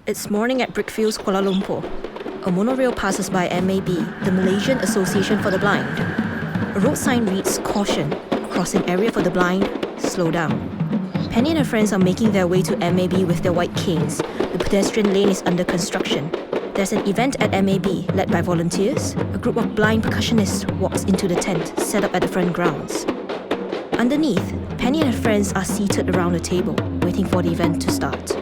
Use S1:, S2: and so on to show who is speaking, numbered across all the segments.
S1: It's morning at Brickfields, Kuala Lumpur. A monorail passes by MAB, the Malaysian Association for the Blind. A road sign reads, "Caution, crossing area for the blind, slow down." Penny and her friends are making their way to MAB with their white canes. The pedestrian lane is under construction. There's an event at MAB led by volunteers. A group of blind percussionists walks into the tent set up at the front grounds. Underneath, Penny and her friends are seated around a table, waiting for the event to start.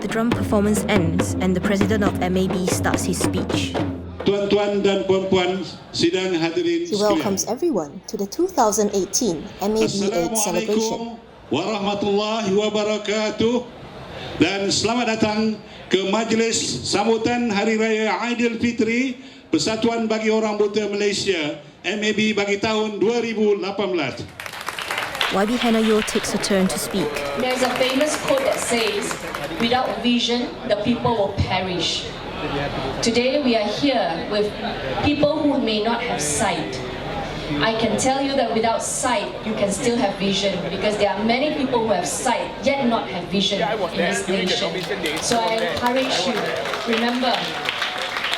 S1: The drum performance ends and the president of MAB starts his speech.
S2: Tuan-tuan dan puan-puan sidang hadirin
S1: He welcomes everyone to the 2018 MAB 8 celebration.
S2: Warahmatullahi wabarakatuh dan selamat datang ke Majlis Sambutan Hari Raya Aidilfitri Persatuan Bagi Orang Buta Malaysia MAB bagi tahun 2018.
S1: YB Hanayo takes a turn to speak.
S3: There's a famous quote that says, "Without vision, the people will perish." Today we are here with people who may not have sight. I can tell you that without sight, you can still have vision, because there are many people who have sight yet not have vision in this nation. So I encourage you, remember,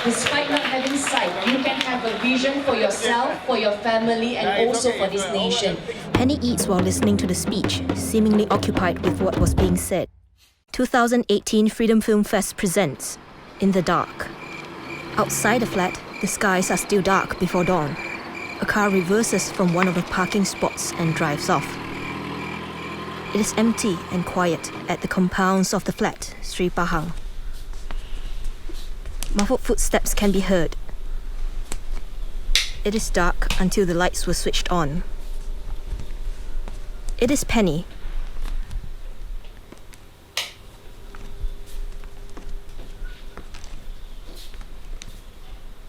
S3: despite not having sight, you can have a vision for yourself, for your family, and also for this nation.
S1: Penny eats while listening to the speech, seemingly occupied with what was being said. 2018 FreedomFilmFest presents In the Dark. Outside the flat, the skies are still dark before dawn. A car reverses from one of the parking spots and drives off. It is empty and quiet at the compounds of the flat, Sri Pahang. Muffled footsteps can be heard. It is dark until the lights were switched on. It is Penny.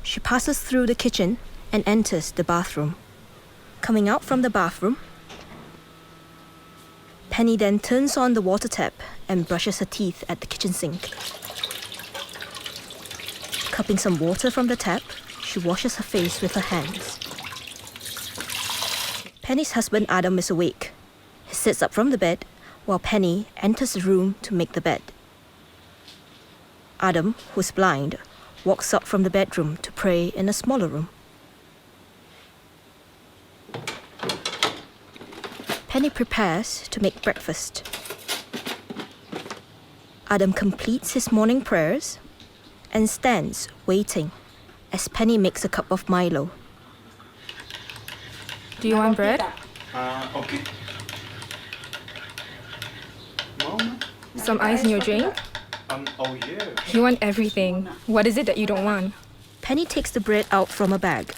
S1: She passes through the kitchen and enters the bathroom. Coming out from the bathroom, Penny then turns on the water tap and brushes her teeth at the kitchen sink. Cupping some water from the tap, she washes her face with her hands. Penny's husband Adam is awake. He sits up from the bed while Penny enters the room to make the bed. Adam, who's blind, walks out from the bedroom to pray in a smaller room. Penny prepares to make breakfast. Adam completes his morning prayers and stands waiting as Penny makes a cup of Milo.
S4: Do you want bread?
S2: Okay.
S4: Some ice in your drink?
S2: Oh yeah.
S4: You want everything. What is it that you don't want?
S1: Penny takes the bread out from a bag.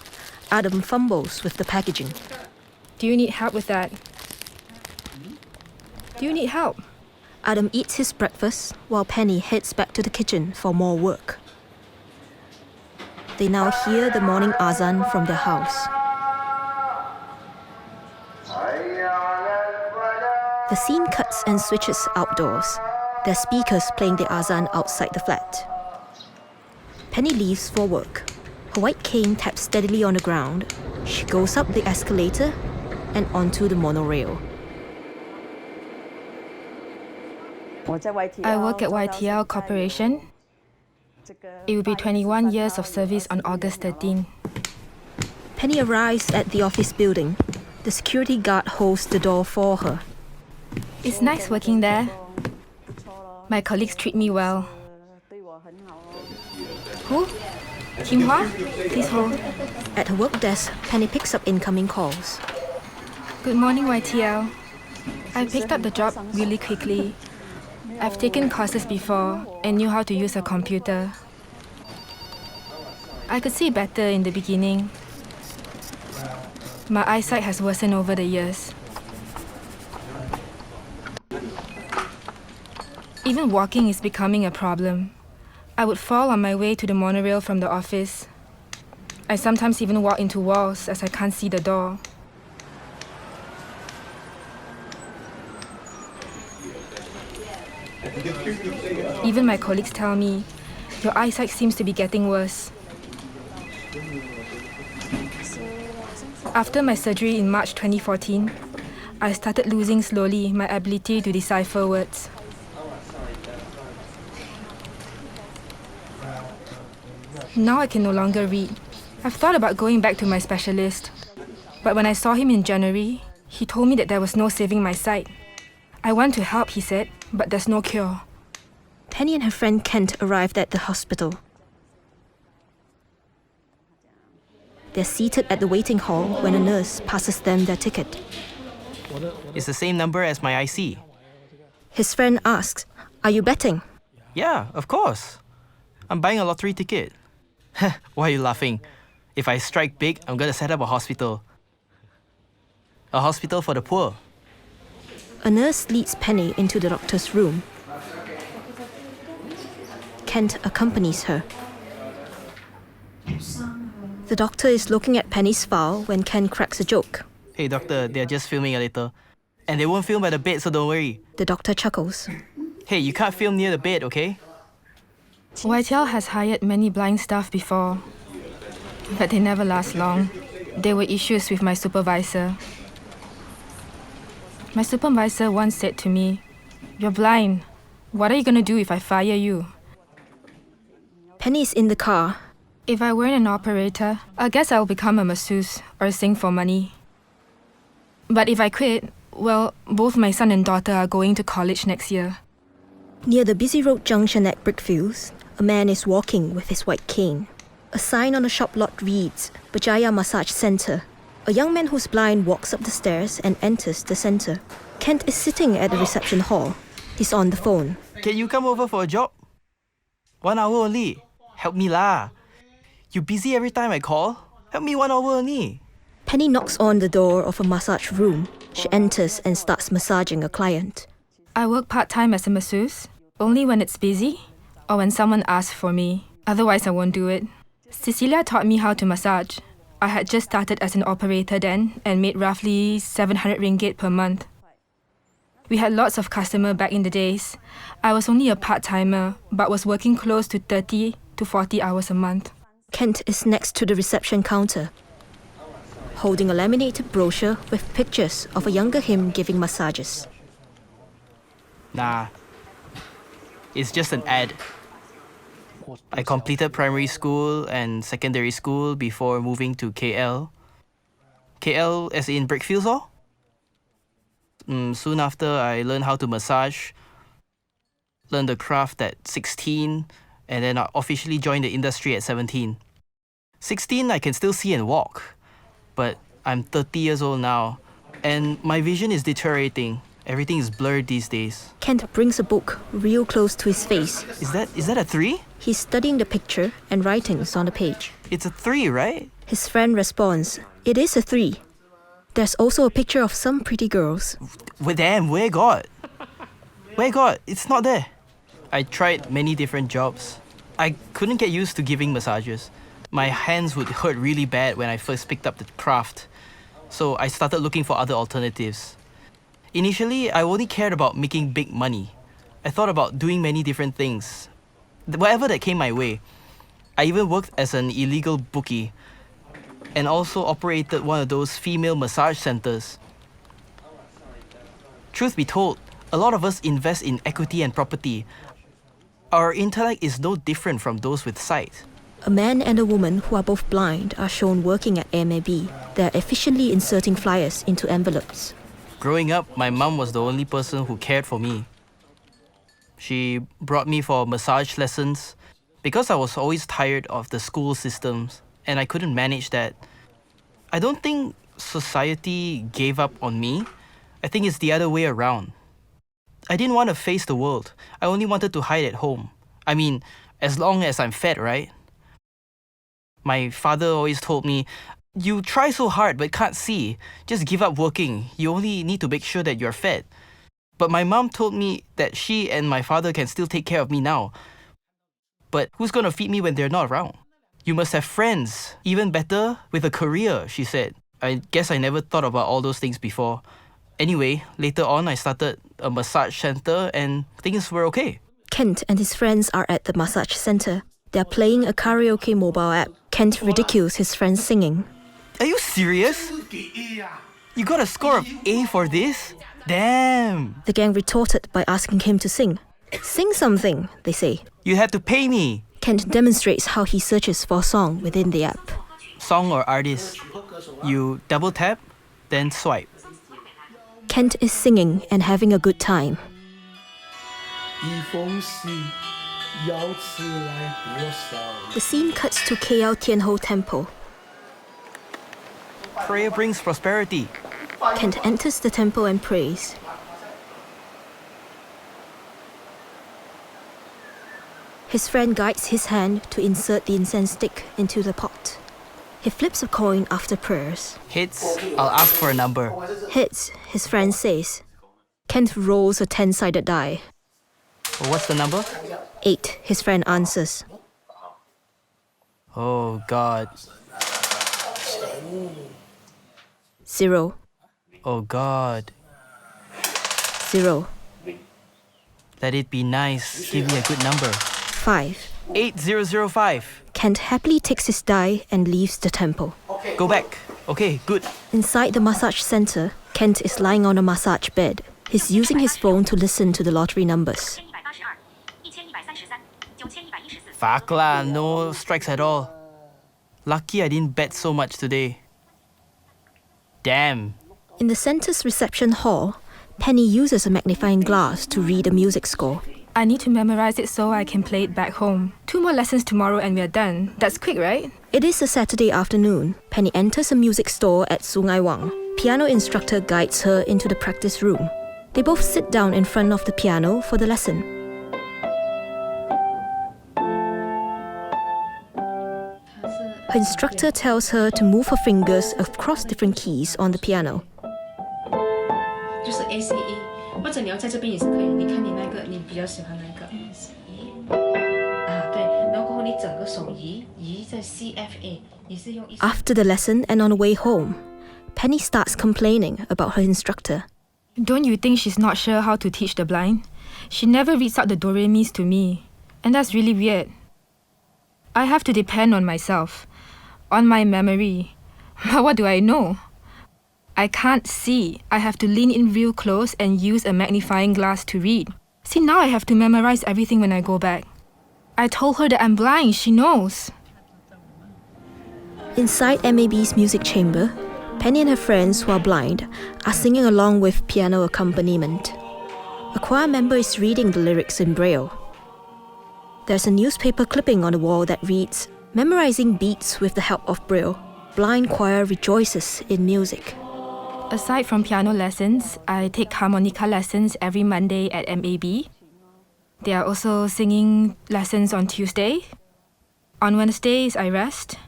S1: Adam fumbles with the packaging.
S4: Do you need help with that? Do you need help?
S1: Adam eats his breakfast while Penny heads back to the kitchen for more work. They now hear the morning azan from their house. The scene cuts and switches outdoors. There are speakers playing the azan outside the flat. Penny leaves for work. Her white cane taps steadily on the ground. She goes up the escalator and onto the monorail.
S4: I work at YTL Corporation. It will be 21 years of service on August 13.
S1: Penny arrives at the office building. The security guard holds the door for her.
S4: It's nice working there. My colleagues treat me well. Who? Kim Hua? Please hold.
S1: At her work desk, Penny picks up incoming calls.
S4: Good morning, YTL. I picked up the job really quickly. I've taken courses before and knew how to use a computer. I could see better in the beginning. My eyesight has worsened over the years. Even walking is becoming a problem. I would fall on my way to the monorail from the office. I sometimes even walk into walls as I can't see the door. Even my colleagues tell me, your eyesight seems to be getting worse. After my surgery in March 2014, I started losing slowly my ability to decipher words. Now I can no longer read. I've thought about going back to my specialist. But when I saw him in January, he told me that there was no saving my sight. I want to help, he said, but there's no cure.
S1: Penny and her friend Kent arrived at the hospital. They're seated at the waiting hall when a nurse passes them their ticket.
S5: It's the same number as my IC.
S1: His friend asks, "Are you betting?"
S5: Yeah, of course. I'm buying a lottery ticket. Why are you laughing? If I strike big, I'm gonna set up a hospital. A hospital for the poor.
S1: A nurse leads Penny into the doctor's room. Kent accompanies her. The doctor is looking at Penny's file when Kent cracks a joke.
S5: Hey doctor, they're just filming a little. And they won't film by the bed, so don't worry.
S1: The doctor chuckles.
S5: Hey, you can't film near the bed, okay?
S4: YTL has hired many blind staff before, but they never last long. There were issues with my supervisor. My supervisor once said to me, "You're blind. What are you gonna do if I fire you?"
S1: Penny is in the car.
S4: If I weren't an operator, I guess I'll become a masseuse or sing for money. But if I quit, well, both my son and daughter are going to college next year.
S1: Near the busy road junction at Brickfields, a man is walking with his white cane. A sign on a shop lot reads, Berjaya Massage Centre. A young man who's blind walks up the stairs and enters the centre. Kent is sitting at the reception hall. He's on the phone.
S5: Can you come over for a job? 1 hour only. Help me lah. You busy every time I call? Help me 1 hour only.
S1: Penny knocks on the door of a massage room. She enters and starts massaging a client.
S4: I work part-time as a masseuse, only when it's busy or when someone asks for me. Otherwise, I won't do it. Cecilia taught me how to massage. I had just started as an operator then and made roughly 700 ringgit per month. We had lots of customers back in the days. I was only a part-timer, but was working close to 30 to 40 hours a month.
S1: Kent is next to the reception counter, holding a laminated brochure with pictures of a younger him giving massages.
S5: Nah. It's just an ad. I completed primary school and secondary school before moving to KL. KL as in Brickfields, or? Soon after, I learned how to massage, learned the craft at 16, and then I officially joined the industry at 17. 16, I can still see and walk, but I'm 30 years old now, and my vision is deteriorating. Everything is blurred these days.
S1: Kent brings a book real close to his face.
S5: Is that a 3?
S1: He's studying the picture and writings on the page.
S5: It's a 3, right?
S1: His friend responds, "It is a 3. There's also a picture of some pretty girls."
S5: Well, damn, where got? Where got? It's not there. I tried many different jobs. I couldn't get used to giving massages. My hands would hurt really bad when I first picked up the craft. So I started looking for other alternatives. Initially, I only cared about making big money. I thought about doing many different things. Whatever that came my way. I even worked as an illegal bookie and also operated one of those female massage centers. Truth be told, a lot of us invest in equity and property. Our intellect is no different from those with sight.
S1: A man and a woman who are both blind are shown working at MAB. They're efficiently inserting flyers into envelopes.
S5: Growing up, my mum was the only person who cared for me. She brought me for massage lessons because I was always tired of the school systems and I couldn't manage that. I don't think society gave up on me. I think it's the other way around. I didn't want to face the world. I only wanted to hide at home. I mean, as long as I'm fed, right? My father always told me, "You try so hard but can't see. Just give up working. You only need to make sure that you're fed." But my mom told me that she and my father can still take care of me now. But who's gonna feed me when they're not around? You must have friends. Even better, with a career, she said. I guess I never thought about all those things before. Anyway, later on, I started a massage center and things were okay.
S1: Kent and his friends are at the massage center. They're playing a karaoke mobile app. Kent ridicules his friends singing.
S5: Are you serious? You got a score of A for this? Damn!
S1: The gang retorted by asking him to sing. "Sing something," they say.
S5: You had to pay me.
S1: Kent demonstrates how he searches for a song within the app.
S5: Song or artist. You double tap, then swipe.
S1: Kent is singing and having a good time. The scene cuts to KL Tianho Temple.
S5: Prayer brings prosperity.
S1: Kent enters the temple and prays. His friend guides his hand to insert the incense stick into the pot. He flips a coin after prayers.
S5: Hits, I'll ask for a number.
S1: Hits, his friend says. Kent rolls a 10-sided die.
S5: What's the number?
S1: 8, his friend answers.
S5: Oh God.
S1: 0,
S5: Oh God.
S1: 0,
S5: Let it be nice. Give me a good number.
S1: 5.
S5: 8005.
S1: Kent happily takes his die and leaves the temple.
S5: Go back. Okay, good.
S1: Inside the massage center, Kent is lying on a massage bed. He's using his phone to listen to the lottery numbers.
S5: Fuck lah, no strikes at all. Lucky I didn't bet so much today. Damn.
S1: In the center's reception hall, Penny uses a magnifying glass to read a music score.
S4: I need to memorize it so I can play it back home. 2 more lessons tomorrow and we're done. That's quick, right?
S1: It is a Saturday afternoon. Penny enters a music store at Sungai Wang. Piano instructor guides her into the practice room. They both sit down in front of the piano for the lesson. Her instructor tells her to move her fingers across different keys on the piano.
S6: 就是 A C E， 或者你要在这边也是可以。你看你那个，你比较喜欢哪个 A C E？ 啊，对，然后过后你整个手移在 C F A， 你是用。
S1: After the lesson and on the way home, Penny starts complaining about her instructor.
S4: Don't you think she's not sure how to teach the blind? She never reads out the do-re-mis to me. And that's really weird. I have to depend on myself, on my memory. But what do I know? I can't see. I have to lean in real close and use a magnifying glass to read. See, now I have to memorize everything when I go back. I told her that I'm blind. She knows.
S1: Inside MAB's music chamber, Penny and her friends who are blind are singing along with piano accompaniment. A choir member is reading the lyrics in Braille. There's a newspaper clipping on the wall that reads, "Memorizing beats with the help of Braille. Blind choir rejoices in music."
S4: Aside from piano lessons, I take harmonica lessons every Monday at MAB. There are also singing lessons on Tuesday. On Wednesdays, I rest.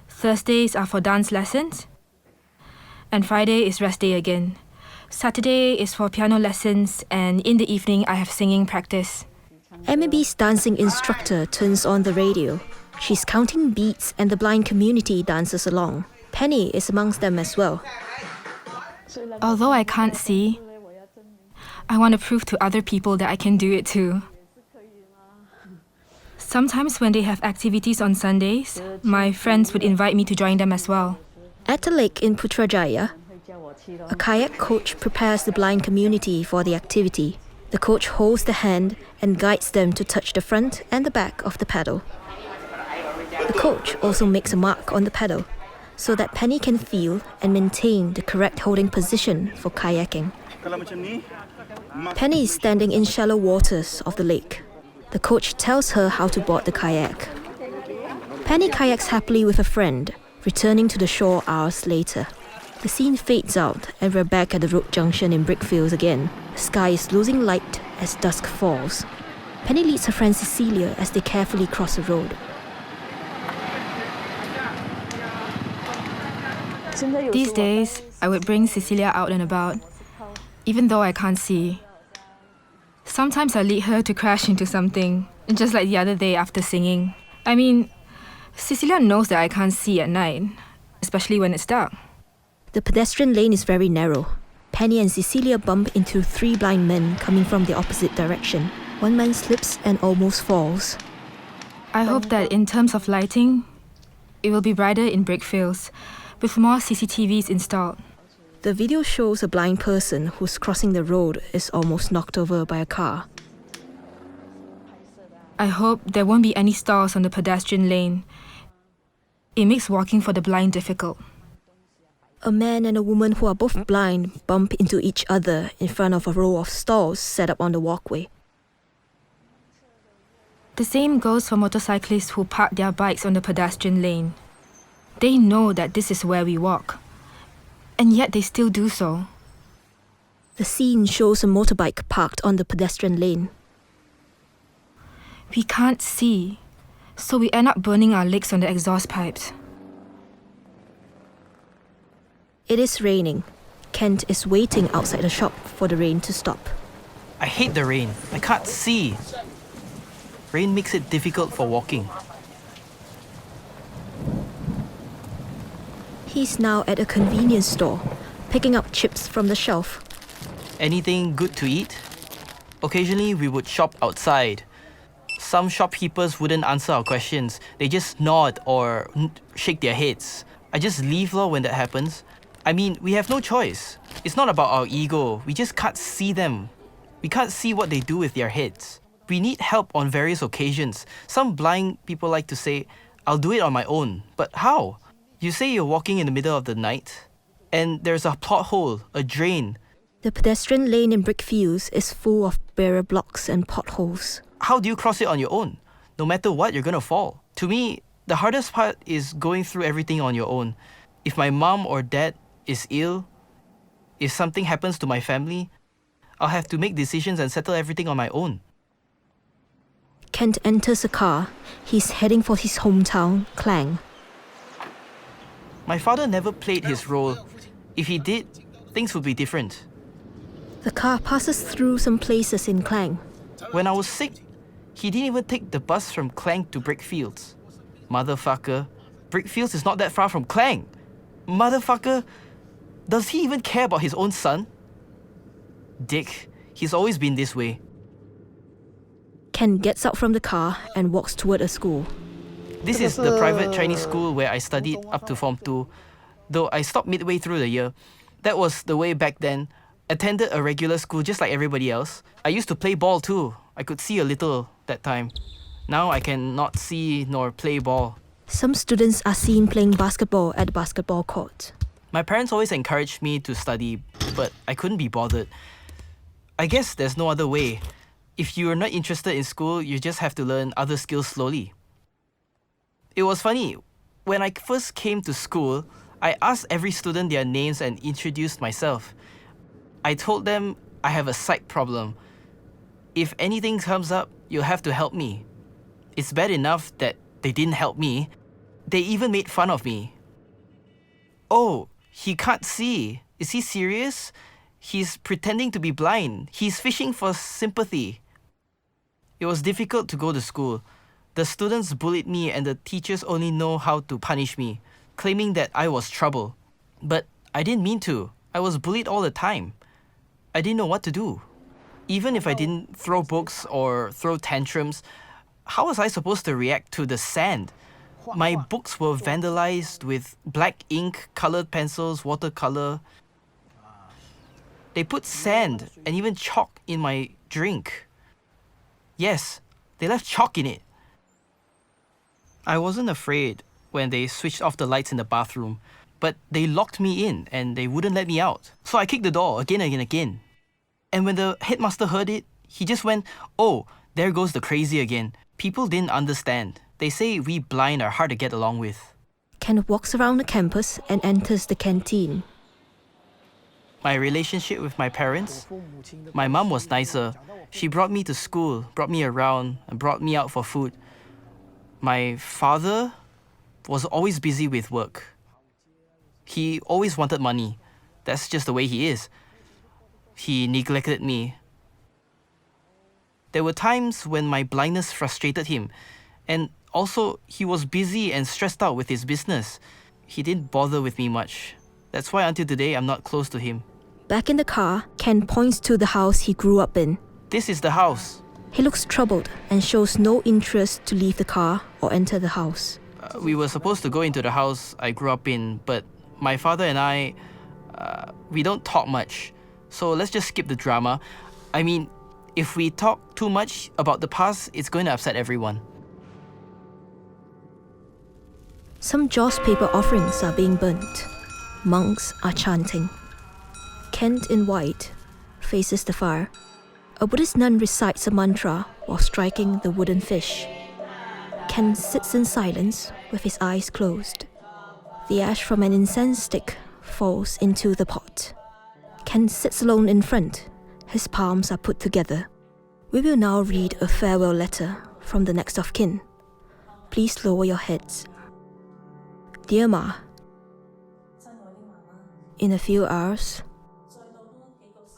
S4: Thursdays are for dance lessons. And Friday is rest day again. Saturday is for piano lessons, and in the evening, I have singing practice.
S1: MAB's dancing instructor turns on the radio. She's counting beats and the blind community dances along. Penny is amongst them as well.
S4: Although I can't see, I want to prove to other people that I can do it too. Sometimes when they have activities on Sundays, my friends would invite me to join them as well.
S1: At the lake in Putrajaya, a kayak coach prepares the blind community for the activity. The coach holds the hand and guides them to touch the front and the back of the paddle. The coach also makes a mark on the paddle so that Penny can feel and maintain the correct holding position for kayaking. Penny is standing in shallow waters of the lake. The coach tells her how to board the kayak. Penny kayaks happily with a friend, returning to the shore hours later. The scene fades out and we're back at the road junction in Brickfields again. The sky is losing light as dusk falls. Penny leads her friend Cecilia as they carefully cross the road.
S4: These days, I would bring Cecilia out and about, even though I can't see. Sometimes I lead her to crash into something, just like the other day after singing. I mean, Cecilia knows that I can't see at night, especially when it's dark.
S1: The pedestrian lane is very narrow. Penny and Cecilia bump into 3 blind men coming from the opposite direction. One man slips and almost falls.
S4: I hope that in terms of lighting, it will be brighter in Brickfields, with more CCTVs installed.
S1: The video shows a blind person who's crossing the road is almost knocked over by a car.
S4: I hope there won't be any stalls on the pedestrian lane. It makes walking for the blind difficult.
S1: A man and a woman who are both blind bump into each other in front of a row of stalls set up on the walkway.
S4: The same goes for motorcyclists who park their bikes on the pedestrian lane. They know that this is where we walk, and yet they still do so.
S1: The scene shows a motorbike parked on the pedestrian lane.
S4: We can't see, so we end up burning our legs on the exhaust pipes.
S1: It is raining. Kent is waiting outside the shop for the rain to stop.
S5: I hate the rain. I can't see. Rain makes it difficult for walking.
S1: He's now at a convenience store, picking up chips from the shelf.
S5: Anything good to eat? Occasionally, we would shop outside. Some shopkeepers wouldn't answer our questions. They just nod or shake their heads. I just leave when that happens. I mean, we have no choice. It's not about our ego. We just can't see them. We can't see what they do with their heads. We need help on various occasions. Some blind people like to say, I'll do it on my own. But how? You say you're walking in the middle of the night, and there's a pothole, a drain.
S1: The pedestrian lane in Brickfields is full of barrier blocks and potholes.
S5: How do you cross it on your own? No matter what, you're gonna fall. To me, the hardest part is going through everything on your own. If my mom or dad is ill, if something happens to my family, I'll have to make decisions and settle everything on my own.
S1: Kent enters a car. He's heading for his hometown, Klang.
S5: My father never played his role. If he did, things would be different.
S1: The car passes through some places in Klang.
S5: When I was sick, he didn't even take the bus from Klang to Brickfields. Motherfucker, Brickfields is not that far from Klang. Motherfucker, does he even care about his own son? Dick, he's always been this way.
S1: Ken gets out from the car and walks toward a school.
S5: This is the private Chinese school where I studied up to Form 2, though I stopped midway through the year. That was the way back then. Attended a regular school just like everybody else. I used to play ball too. I could see a little that time. Now I can not see nor play ball.
S1: Some students are seen playing basketball at the basketball court.
S5: My parents always encouraged me to study, but I couldn't be bothered. I guess there's no other way. If you're not interested in school, you just have to learn other skills slowly. It was funny. When I first came to school, I asked every student their names and introduced myself. I told them I have a sight problem. If anything comes up, you'll have to help me. It's bad enough that they didn't help me. They even made fun of me. Oh, he can't see. Is he serious? He's pretending to be blind. He's fishing for sympathy. It was difficult to go to school. The students bullied me and the teachers only know how to punish me, claiming that I was trouble. But I didn't mean to. I was bullied all the time. I didn't know what to do. Even if I didn't throw books or throw tantrums, how was I supposed to react to the sand? My books were vandalized with black ink, colored pencils, watercolor. They put sand and even chalk in my drink. Yes, they left chalk in it. I wasn't afraid when they switched off the lights in the bathroom, but they locked me in and they wouldn't let me out. So I kicked the door again and again. And when the headmaster heard it, he just went, "Oh, there goes the crazy again." People didn't understand. They say we blind are hard to get along with.
S1: Ken walks around the campus and enters the canteen.
S5: My relationship with my parents? My mom was nicer. She brought me to school, brought me around, and brought me out for food. My father was always busy with work. He always wanted money. That's just the way he is. He neglected me. There were times when my blindness frustrated him, and also he was busy and stressed out with his business. He didn't bother with me much. That's why until today I'm not close to him.
S1: Back in the car, Ken points to the house he grew up in.
S5: This is the house.
S1: He looks troubled and shows no interest to leave the car or enter the house.
S5: We were supposed to go into the house I grew up in, but my father and I, we don't talk much. So let's just skip the drama. I mean, If we talk too much about the past, it's going to upset everyone.
S1: Some joss paper offerings are being burnt. Monks are chanting. Kent in white faces the fire. A Buddhist nun recites a mantra while striking the wooden fish. Ken sits in silence with his eyes closed. The ash from an incense stick falls into the pot. Ken sits alone in front. His palms are put together. We will now read a farewell letter from the next of kin. Please lower your heads. Dear Ma, in a few hours,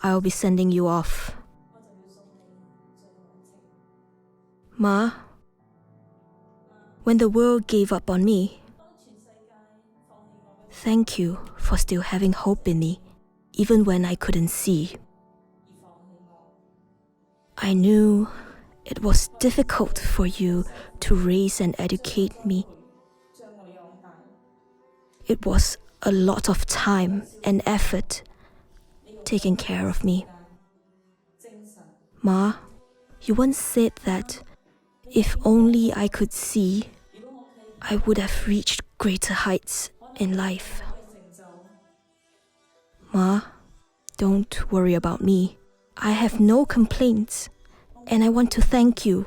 S1: I'll be sending you off. Ma, when the world gave up on me, thank you for still having hope in me, even when I couldn't see. I knew it was difficult for you to raise and educate me. It was a lot of time and effort taking care of me. Ma, you once said that if only I could see, I would have reached greater heights in life. Ma, don't worry about me. I have no complaints, and I want to thank you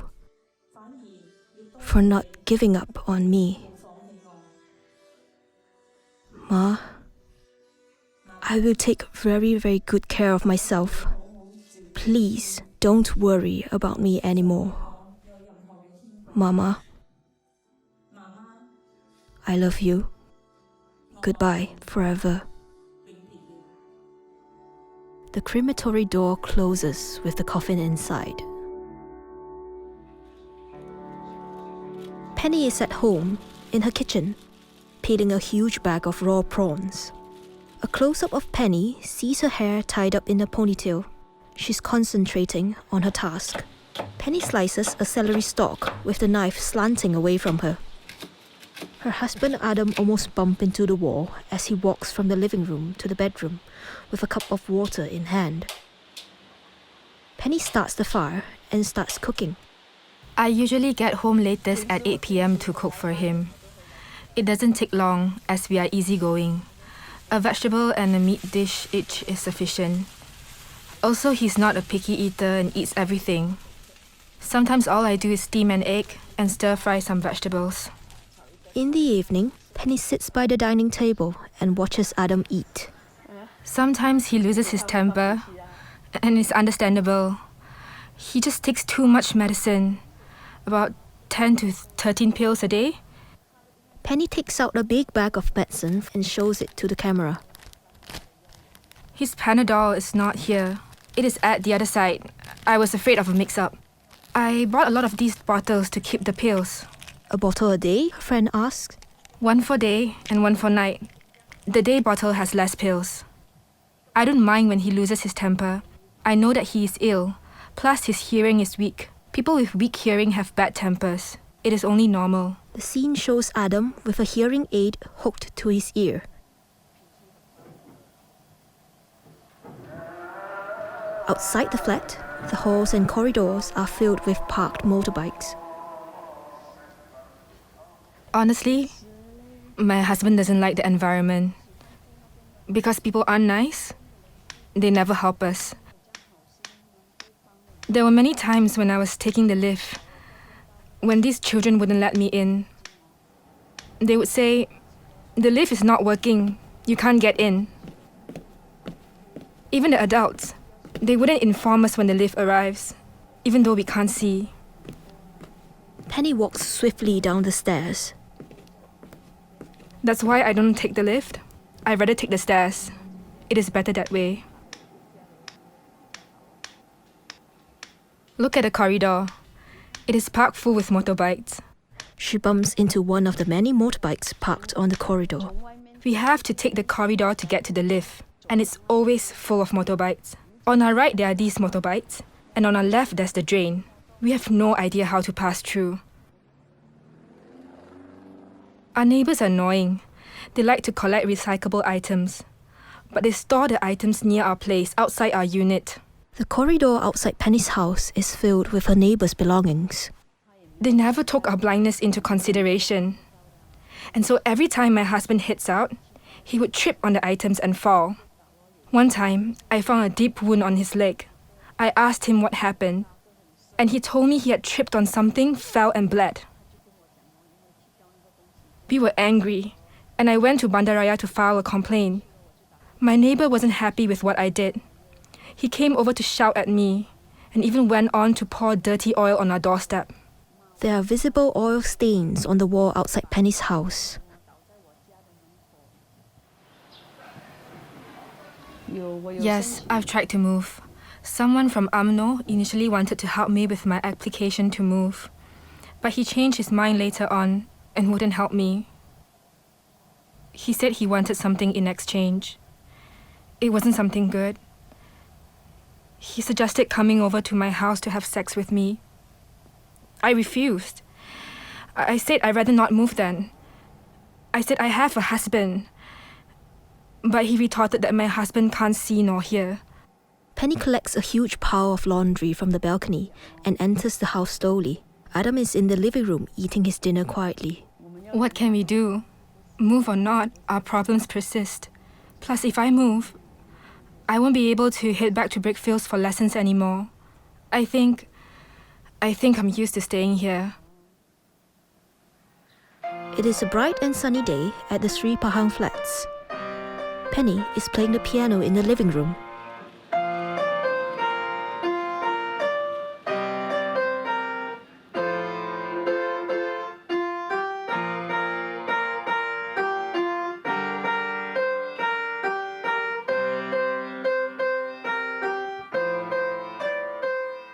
S1: for not giving up on me. Ma, I will take very, very good care of myself. Please don't worry about me anymore. Mama, I love you. Goodbye forever. The crematory door closes with the coffin inside. Penny is at home, in her kitchen, peeling a huge bag of raw prawns. A close-up of Penny sees her hair tied up in a ponytail. She's concentrating on her task. Penny slices a celery stalk with the knife slanting away from her. Her husband Adam almost bumps into the wall as he walks from the living room to the bedroom with a cup of water in hand. Penny starts the fire and starts cooking.
S4: I usually get home latest at 8 p.m. to cook for him. It doesn't take long as we are easygoing. A vegetable and a meat dish each is sufficient. Also, he's not a picky eater and eats everything. Sometimes all I do is steam an egg and stir-fry some vegetables.
S1: In the evening, Penny sits by the dining table and watches Adam eat.
S4: Sometimes he loses his temper, and it's understandable. He just takes too much medicine, about 10 to 13 pills a day.
S1: Penny takes out a big bag of medicine and shows it to the camera.
S4: His Panadol is not here. It is at the other side. I was afraid of a mix-up. I bought a lot of these bottles to keep the pills.
S1: A bottle a day? Her friend asks.
S4: One for day and one for night. The day bottle has less pills. I don't mind when he loses his temper. I know that he is ill. Plus, his hearing is weak. People with weak hearing have bad tempers. It is only normal.
S1: The scene shows Adam with a hearing aid hooked to his ear. Outside the flat, the halls and corridors are filled with parked motorbikes.
S4: Honestly, my husband doesn't like the environment. Because people aren't nice, they never help us. There were many times when I was taking the lift, when these children wouldn't let me in. They would say, "The lift is not working, you can't get in." Even the adults, they wouldn't inform us when the lift arrives, even though we can't see.
S1: Penny walks swiftly down the stairs.
S4: That's why I don't take the lift. I'd rather take the stairs. It is better that way. Look at the corridor. It is parked full with motorbikes.
S1: She bumps into one of the many motorbikes parked on the corridor.
S4: We have to take the corridor to get to the lift, and it's always full of motorbikes. On our right, there are these motorbikes, and on our left, there's the drain. We have no idea how to pass through. Our neighbors are annoying. They like to collect recyclable items, but they store the items near our place, outside our unit.
S1: The corridor outside Penny's house is filled with her neighbours' belongings.
S4: They never took our blindness into consideration. And so every time my husband hits out, he would trip on the items and fall. One time, I found a deep wound on his leg. I asked him what happened, and he told me he had tripped on something, fell and bled. We were angry, and I went to Bandaraya to file a complaint. My neighbour wasn't happy with what I did. He came over to shout at me, and even went on to pour dirty oil on our doorstep.
S1: There are visible oil stains on the wall outside Penny's house.
S4: Yes, I've tried to move. Someone from UMNO initially wanted to help me with my application to move, but he changed his mind later on and wouldn't help me. He said he wanted something in exchange. It wasn't something good. He suggested coming over to my house to have sex with me. I refused. I said I'd rather not move then. I said I have a husband. But he retorted that my husband can't see nor hear.
S1: Penny collects a huge pile of laundry from the balcony and enters the house slowly. Adam is in the living room eating his dinner quietly.
S4: What can we do? Move or not, our problems persist. Plus, if I move, I won't be able to head back to Brickfields for lessons anymore. I think I'm used to staying here.
S1: It is a bright and sunny day at the Sri Pahang flats. Penny is playing the piano in the living room.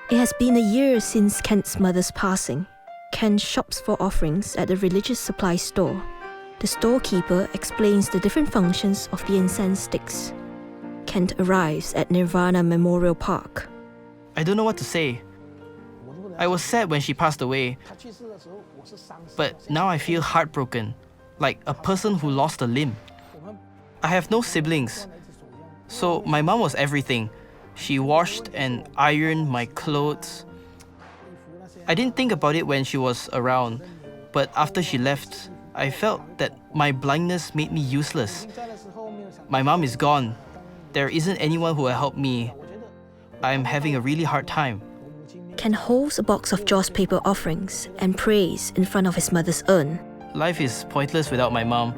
S1: It has been a year since Kent's mother's passing. Kent shops for offerings at the religious supply store. The storekeeper explains the different functions of the incense sticks. Kent arrives at Nirvana Memorial Park.
S5: I don't know what to say. I was sad when she passed away, but now I feel heartbroken, like a person who lost a limb. I have no siblings, so my mom was everything. She washed and ironed my clothes. I didn't think about it when she was around, but after she left, I felt that my blindness made me useless. My mom is gone. There isn't anyone who will help me. I'm having a really hard time.
S1: Ken holds a box of joss paper offerings and prays in front of his mother's urn.
S5: Life is pointless without my mom.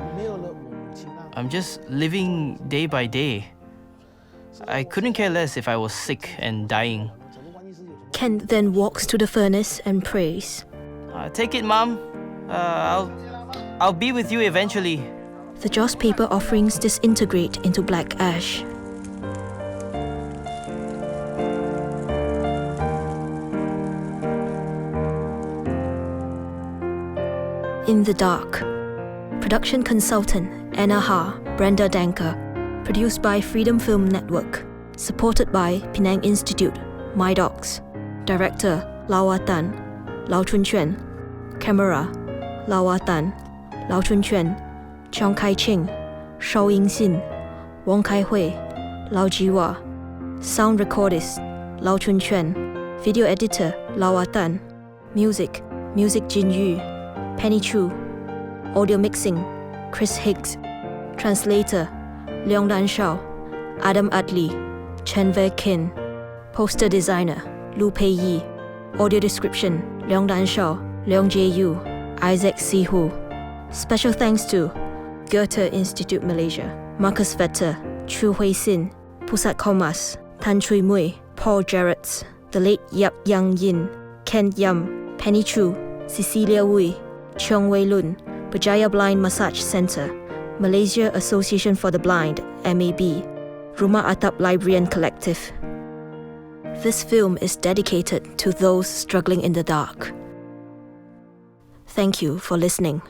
S5: I'm just living day by day. I couldn't care less if I was sick and dying.
S1: Ken then walks to the furnace and prays.
S5: Take it, Mom. I'll be with you eventually.
S1: The joss paper offerings disintegrate into black ash. In the Dark. Production consultant Anna Ha, Brenda Danker. Produced by Freedom Film Network. Supported by Penang Institute, My Docs. Director Watan Low. Camera Watan Low, Chong Kai Ching, Shao Ying Xin, Wong Kai Hui, Lao Jiwa. Sound recordist Lao Chun Chuan. Video editor Watan. Music Jin Yu, Penny Chu. Audio mixing Chris Higgs. Translator Leong Dan Shao, Adam Adli, Chen Wei Kin. Poster designer Lu Pei Yi. Audio description Leong Dan Shao, Leong Jae Yu, Isaac Si Hu. Special thanks to Goethe Institute Malaysia, Marcus Vetter, Chu Hui Sin, Pusat Komas, Tan Chui Mui, Paul Jarretts, the late Yap Yang Yin, Ken Yam, Penny Chu, Cecilia Wui, Cheong Wei Lun, Berjaya Blind Massage Centre, Malaysia Association for the Blind, MAB, Rumah Atap Library and Collective. This film is dedicated to those struggling in the dark. Thank you for listening.